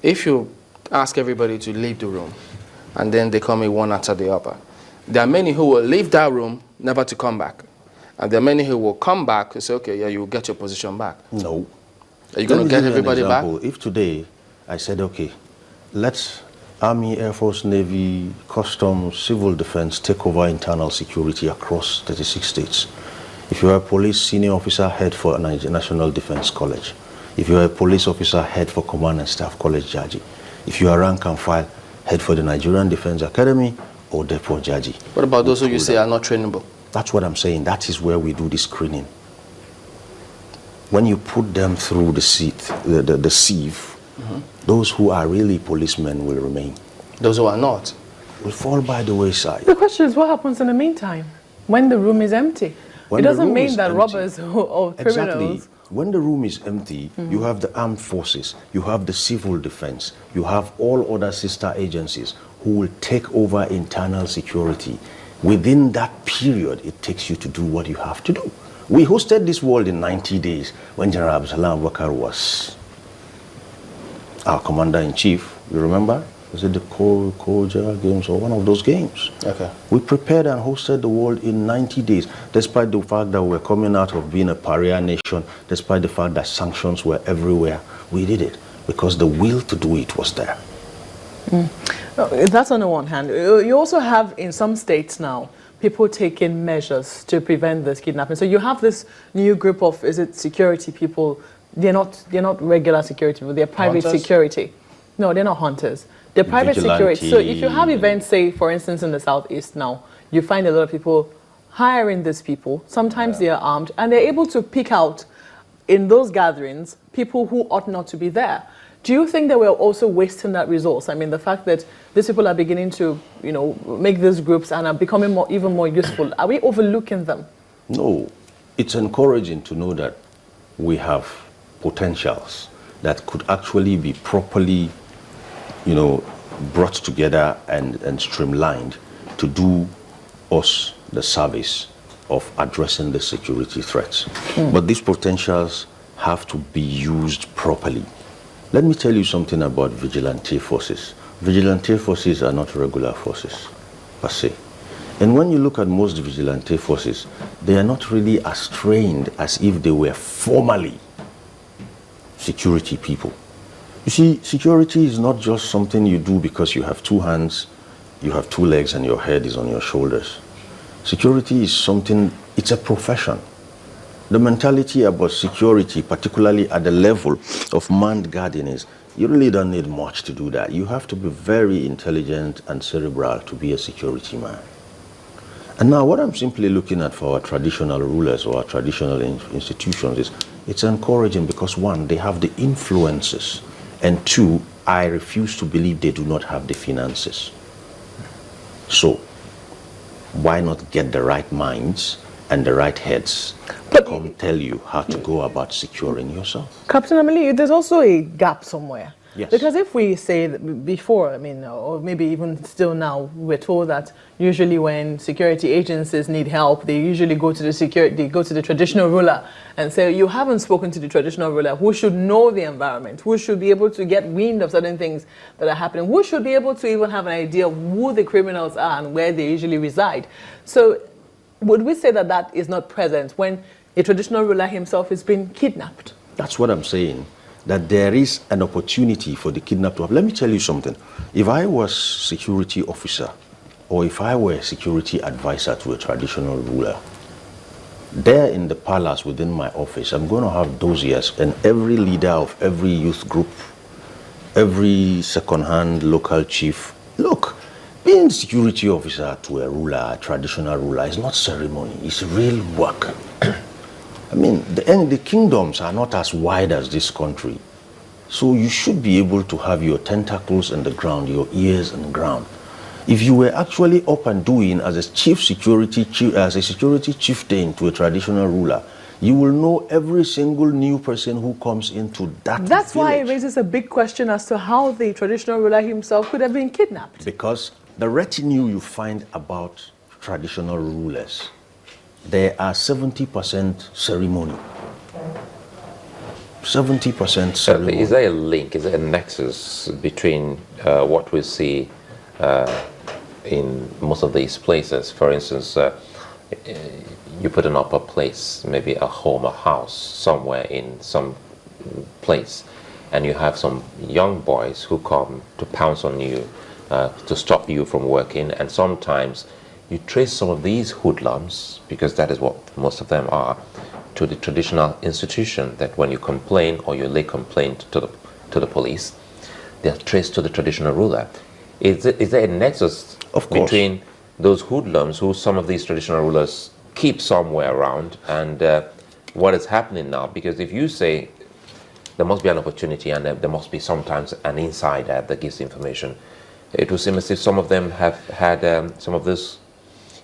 if you ask everybody to leave the room, and then they come in one after the other, there are many who will leave that room never to come back. And there are many who will come back and say, okay, yeah, you will get your position back. No. Are you going to get everybody back? If today I said, okay, let's Army, Air Force, Navy, Customs, Civil Defense take over internal security across 36 states. If you are a police senior officer, head for National Defense College. If you are a police officer, head for Command and Staff College, Jaji. If you are rank and file, head for the Nigerian Defense Academy or Depot, Jaji. What about those who you say are not trainable? That's what I'm saying. That is where we do the screening. When you put them through the sieve, those who are really policemen will remain. Those who are not will fall by the wayside. The question is, what happens in the meantime when the room is empty? It doesn't mean that robbers or criminals... Exactly. When the room is empty, you have the armed forces, you have the civil defense, you have all other sister agencies who will take over internal security. Within that period, it takes you to do what you have to do. We hosted this world in 90 days when General Absalam Wakar was our commander-in-chief. You remember? Was it the Koja games or one of those games? Okay. We prepared and hosted the world in 90 days, despite the fact that we're coming out of being a pariah nation, despite the fact that sanctions were everywhere. We did it because the will to do it was there. That's on the one hand. You also have in some states now people taking measures to prevent this kidnapping. So you have this new group of, is it security people? They're not regular security people, they're private security. No, they're not hunters. They're private security. So if you have events, say for instance in the southeast now, you find a lot of people hiring these people. Sometimes they are armed and they're able to pick out in those gatherings people who ought not to be there. Do you think that we're also wasting that resource? I mean, the fact that these people are beginning to, make these groups and are becoming even more useful, are we overlooking them? No. It's encouraging to know that we have potentials that could actually be properly, brought together and streamlined to do us the service of addressing the security threats. But these potentials have to be used properly. Let me tell you something about vigilante forces. Vigilante forces are not regular forces, per se. And when you look at most vigilante forces, they are not really as trained as if they were formally security people. You see, security is not just something you do because you have two hands, you have two legs, and your head is on your shoulders. Security is something, it's a profession. The mentality about security, particularly at the level of manned guarding, is you really don't need much to do that. You have to be very intelligent and cerebral to be a security man. And now what I'm simply looking at for our traditional rulers or our traditional institutions is it's encouraging because one, they have the influences, and two, I refuse to believe they do not have the finances. So why not get the right minds and the right heads to come tell you how to go about securing yourself? Captain Ameli, there's also a gap somewhere. Yes. Because if we say that before, or maybe even still now, we're told that usually when security agencies need help, they usually go to the traditional ruler and say, you haven't spoken to the traditional ruler who should know the environment, who should be able to get wind of certain things that are happening, who should be able to even have an idea of who the criminals are and where they usually reside. So would we say that that is not present when a traditional ruler himself is being kidnapped? That's what I'm saying, that there is an opportunity for the kidnapped to have. Let me tell you something. If I was security officer or if I were a security advisor to a traditional ruler, there in the palace within my office, I'm going to have dossiers, and every leader of every youth group, every second-hand local chief. Look, being security officer to a ruler, a traditional ruler, is not ceremony, it's real work. I mean, the kingdoms are not as wide as this country. So you should be able to have your tentacles in the ground, your ears in the ground. If you were actually up and doing as a security chieftain to a traditional ruler, you will know every single new person who comes into that That's village. why it raises a big question as to how the traditional ruler himself could have been kidnapped. Because the retinue you find about traditional rulers, there are 70% ceremony. 70% So ceremony. is there a link, is there a nexus between what we see in most of these places? For instance, you put an upper place, maybe a home, a house, somewhere in some place, and you have some young boys who come to pounce on you, to stop you from working, and sometimes you trace some of these hoodlums, because that is what most of them are, to the traditional institution, that when you complain or you lay complaint to the police, they are traced to the traditional ruler. Is there a nexus Of course. between those hoodlums who some of these traditional rulers keep somewhere around and what is happening now? Because if you say there must be an opportunity and there must be sometimes an insider that gives information, it would seem as if some of them have had some of these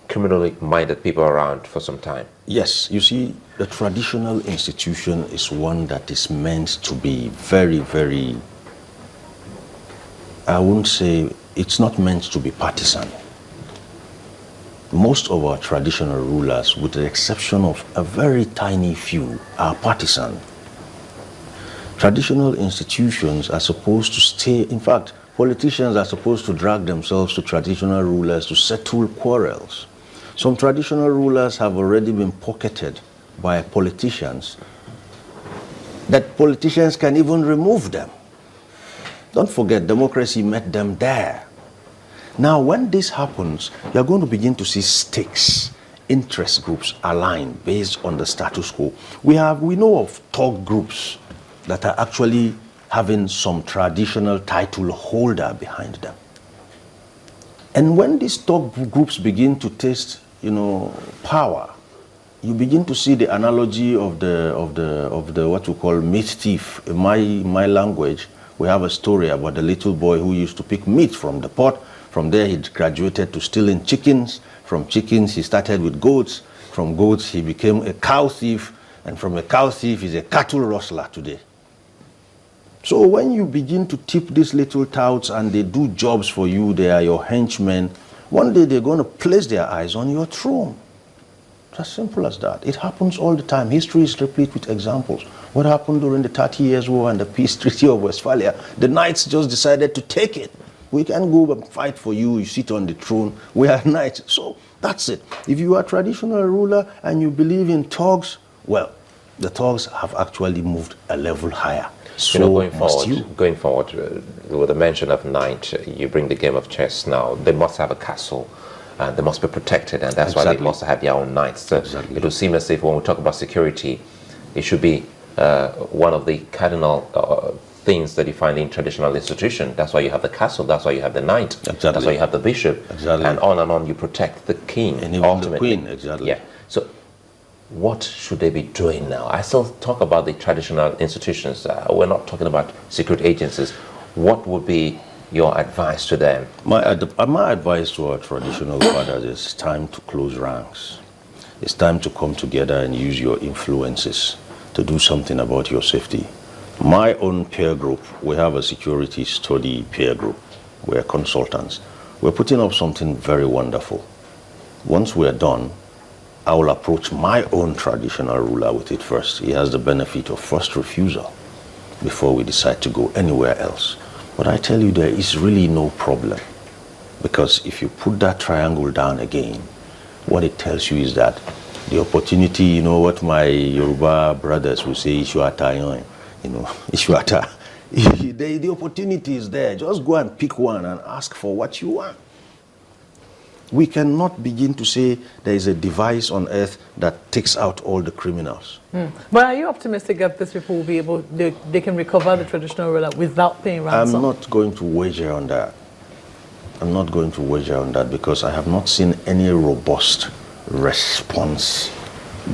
criminally minded people around for some time. Yes, you see, the traditional institution is one that is meant to be very, very, I wouldn't say, it's not meant to be partisan. Most of our traditional rulers, with the exception of a very tiny few, are partisan. Traditional institutions are supposed to stay, in fact, politicians are supposed to drag themselves to traditional rulers to settle quarrels. Some traditional rulers have already been pocketed by politicians, that politicians can even remove them. Don't forget, democracy met them there. Now, when this happens, you're going to begin to see stakes, interest groups align based on the status quo. We know of thug groups that are actually having some traditional title holder behind them. And when these thug groups begin to taste, power, you begin to see the analogy of the what we call meat thief. In my language, we have a story about the little boy who used to pick meat from the pot. From there, he graduated to stealing chickens. From chickens, he started with goats. From goats, he became a cow thief. And from a cow thief, he's a cattle rustler today. So when you begin to tip these little touts and they do jobs for you, they are your henchmen, one day they're going to place their eyes on your throne. It's as simple as that. It happens all the time. History is replete with examples. What happened during the 30 Years' War and the Peace Treaty of Westphalia? The knights just decided to take it. We can go and fight for you. You sit on the throne. We are knights. So that's it. If you are a traditional ruler and you believe in thugs, well, the thugs have actually moved a level higher. So going forward, with the mention of knight, you bring the game of chess now. They must have a castle, and they must be protected, and that's why they must have their own knights. So it would seem as if when we talk about security, it should be one of the cardinal things that you find in traditional institution. That's why you have the castle. That's why you have the knight. That's why you have the bishop. And on you protect the king. And even ultimately. The queen. Yeah. So what should they be doing now? I still talk about the traditional institutions. We're not talking about secret agencies. What would be your advice to them? My advice to our traditional fathers is time to close ranks. It's time to come together and use your influences to do something about your safety. My own peer group, we have a security study peer group. We're consultants. We're putting up something very wonderful. Once we're done, I will approach my own traditional ruler with it first. He has the benefit of first refusal before we decide to go anywhere else. But I tell you, there is really no problem. Because if you put that triangle down again, what it tells you is that the opportunity, what my Yoruba brothers will say, Ishuata, Ishuata. The opportunity is there. Just go and pick one and ask for what you want. We cannot begin to say there is a device on earth that takes out all the criminals. But are you optimistic that these people will be able, they can recover the traditional ruler without paying ransom? I'm not going to wager on that. I'm not going to wager on that because I have not seen any robust response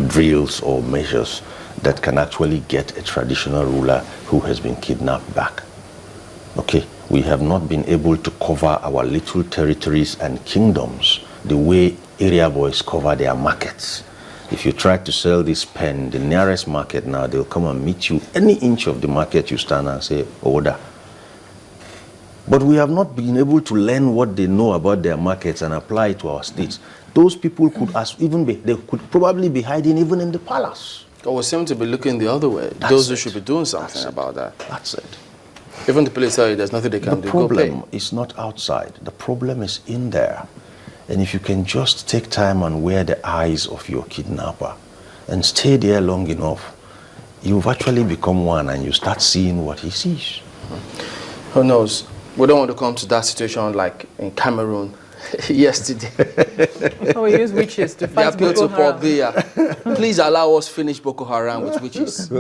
drills or measures that can actually get a traditional ruler who has been kidnapped back. Okay, we have not been able to cover our little territories and kingdoms the way area boys cover their markets. If you try to sell this pen, the nearest market now, they'll come and meet you any inch of the market you stand and say, order. But we have not been able to learn what they know about their markets and apply it to our states. Those people could they could probably be hiding even in the palace. Or we seem to be looking the other way. That's Those who it. should be doing something That's it. about that. That's it. Even the police tell you there's nothing they can The do. Go problem pay. is not outside. The problem is in there. And if you can just take time and wear the eyes of your kidnapper and stay there long enough, you've actually become one and you start seeing what he sees. Who knows? We don't want to come to that situation like in Cameroon yesterday. Oh, we use witches to They fight appeal Boko to Paul Haram. Biya. Please allow us finish Boko Haram with witches.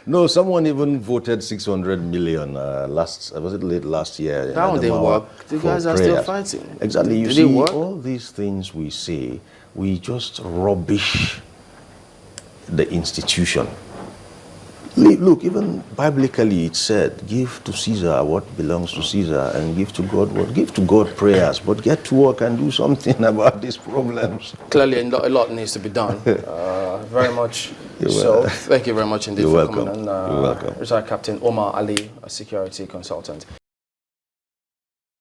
No, someone even voted 600 million was it late last year? in That one didn't Adamawa work. The for guys are still prayers. fighting. Exactly. You Did see, it work? all these things we say, we just rubbish the institution. Look, even biblically it said, give to Caesar what belongs to Caesar and give to God what. Give to God prayers, but get to work and do something about these problems. Clearly, a lot needs to be done. Very much so. Thank you very much indeed You're for welcome. coming on. You're welcome. Retired Captain Omar Ali, a security consultant.